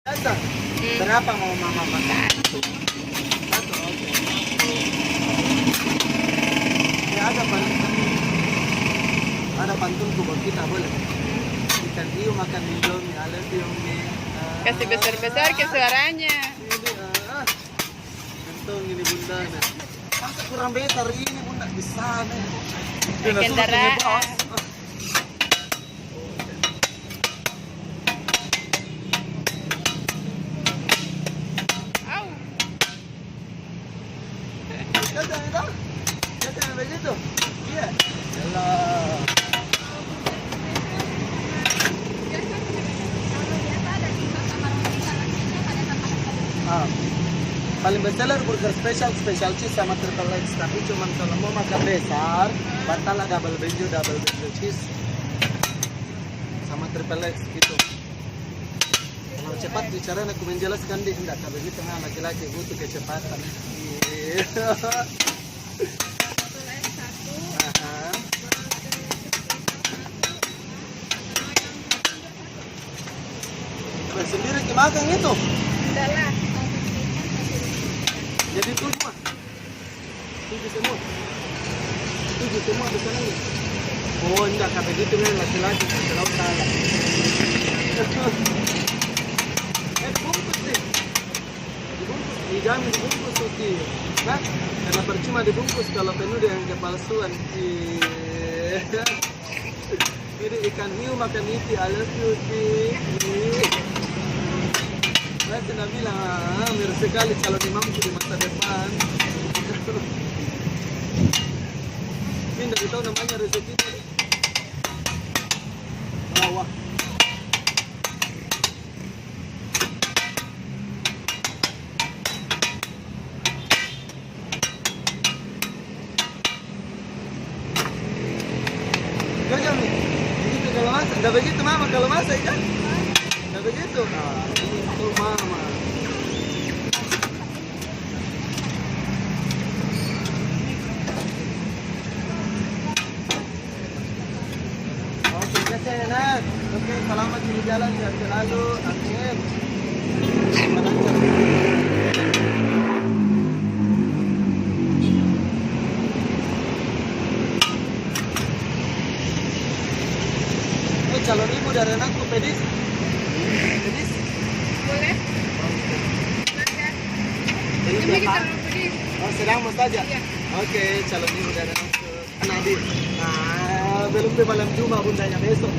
Satu. Berapa mau mama makan? Satu, oke. Ya ada pantun buat kita boleh. Ikan hiu makan indomie, I love you, Kasih besar-besar ke suaranya. Ini untung ini bunda. Masa kurang besar ini bunda di sana. Kendaraan. Au. Jangan begitu. Iya. Yalah. Paling bestseller burger special cheese sama triple X. Tapi cuman kalau mau makan besar, batal double benjo cheese sama triple X gitu. Kalau cepat bicara aku menjelaskan deh, enggak kalau begitu nah laki-laki butuh kecepatan. Sendiri dimakan itu. Udahlah. Jadi tujuh mah. Tujuh semua bisa nih. Oh enggak kayak begitu nih laki-laki terlalu salah. Dibungkus deh. Dibungkus, dijamin dibungkus tuh. Nah, karena percuma dibungkus kalau penuh dengan kepalsuan. Ini ikan hiu makan iti, I love you, Nanti nak bilang, mirip sekali calon imamku di masa depan. Ini dari tahu namanya rezeki tadi. Bawah. Jangan nih, begitu kalau masak. Enggak begitu mama kalau masak kan? Enggak begitu. Itu mama. Oke, kasih enak. Oke, selamat di jalan sehat selalu. Amin. Calon ibu dari anakku pedis. Pedis? Boleh? Pedis Ini apa? kita pedis. Oh, sedang mau saja? Iya. Oke, calon ibu dari anakku Nadir. Nah, belum di malam Jumat bundanya besok.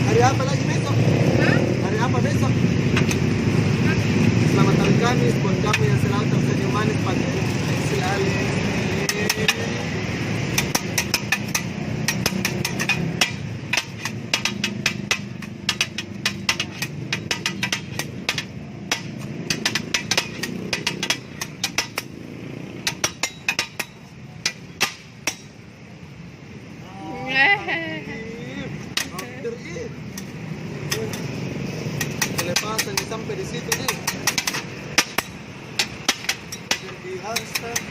Hari apa lagi besok? Hah? Hari apa besok? Selamat hari Kamis, buat kamu yang selalu tersenyum manis pakai selalu. Kelepasan sampai di situ nih. Jadi harus satu.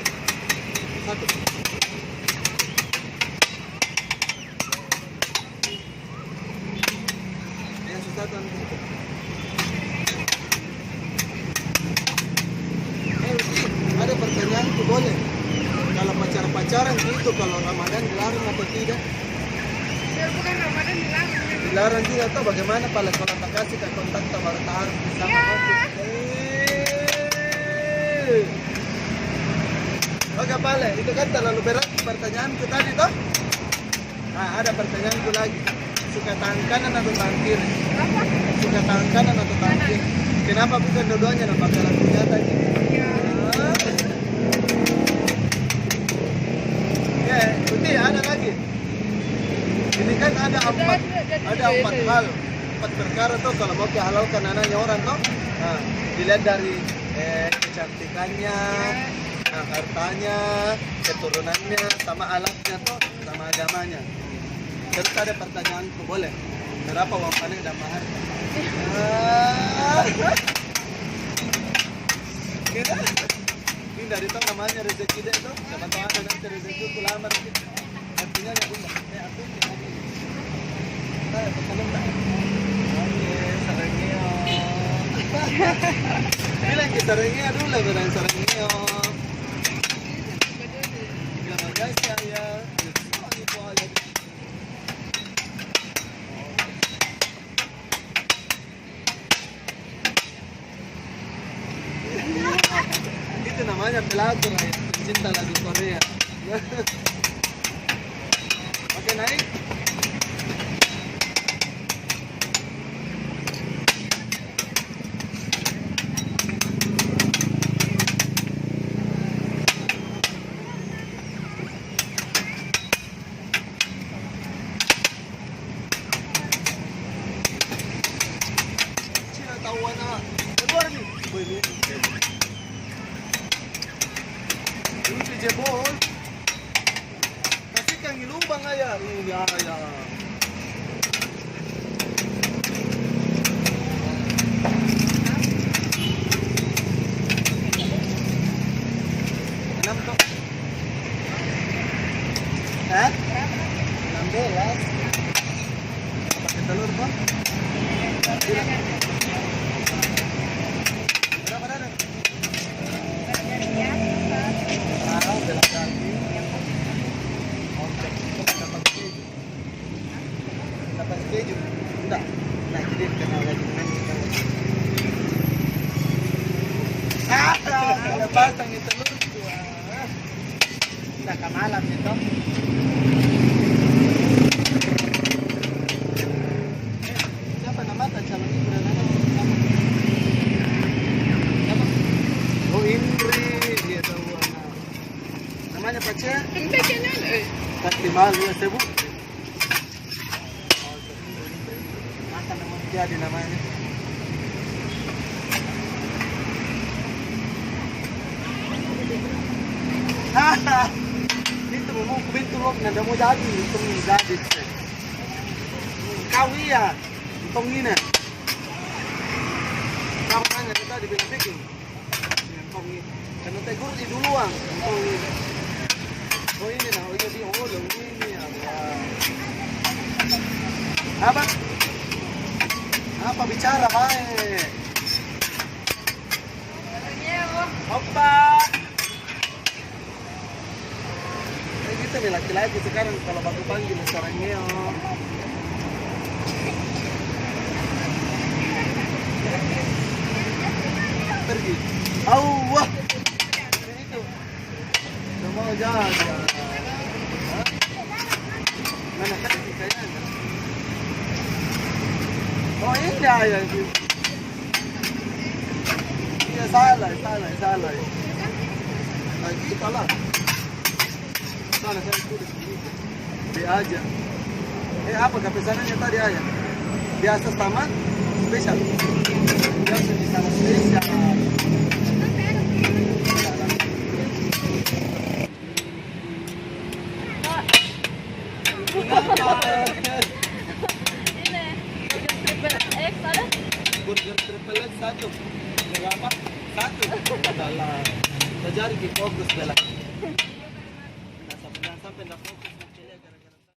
Yang susah ada pertanyaan tuh boleh. Kalau pacaran itu kalau Ramadan dilarang atau tidak? Biar bukan Ramadan dilarang. Dilarang juga tuh bagaimana kalau tak kasih ke kontak tabar taruh sama Ya. Oke Pale, itu kan terlalu berat pertanyaanku tadi toh. Nah ada pertanyaanku lagi. Suka tangan kanan atau tangan kiri? Apa? Suka tangan kanan atau tangan Kanan. kiri? Kenapa bukan dua-duanya nampak dalam nyata gitu? Ya. Ya, putih ada lagi. Ini kan ada empat hal, empat perkara tuh kalau mau dihalalkan anaknya orang tuh. Nah, dilihat dari kecantikannya, hartanya, keturunannya, sama alatnya tuh, sama agamanya. Terus ada pertanyaanku boleh. Kenapa uang panik dan mahar? Kita ini dari itu namanya rezeki deh tuh. Siapa tahu ada nanti rezeki ku lamar gitu. Ini ada bunda. Aku ini lagi. Kalau tak. Oke, sarangnya. Bilang kita sarangnya dulu, bilang sarangnya. Jangan guys ya. Itu aja. Itu namanya pelakor, cinta lagu Korea. Oke, naik. Cina tahuan na. Keluar nih. Boleh. Ini si jebol. Kasih kang ilubang aja. Iya, ya. Enam tuh. Hah? 16. Pakai telur kok? Berapa ada? Ah, belas kaki. Oke, dapat keju. Dapat keju. Enggak. Nah, jadi kenal lagi dengan kita. Ada pasang itu telur. Udah ke malam itu. Siapa nama calon ibu dan anak? Siapa? Oh, Indri, dia tahu anak. Namanya Pace? Pasti malu ya, Sebu. Makan nama jadi namanya. Hahaha. Itu mau pintu lo nggak mau jadi, itu jadi. Kau iya, untung ini. Kau tanya kita di bikin. Untung ini. Karena tegur di duluan. Untung ini. Oh ini nah, oh ini olong ini ya. Apa? Apa bicara baik? Opa. Kita nih laki-laki sekarang kalau baku panggil sarangnya. Pergi. Allah. Itu. Semua jaga. Mana kan kayaknya. Oh ini aja sih. Iya salah. Lagi salah. Sana saya tulis dia aja. Apa kepesanannya tadi aja? Biasa tamat spesial. Biasa di sana spesial. Burger triple X satu. Berapa? Satu. Adalah. Terjadi di fokus bela. Sampai nak fokus.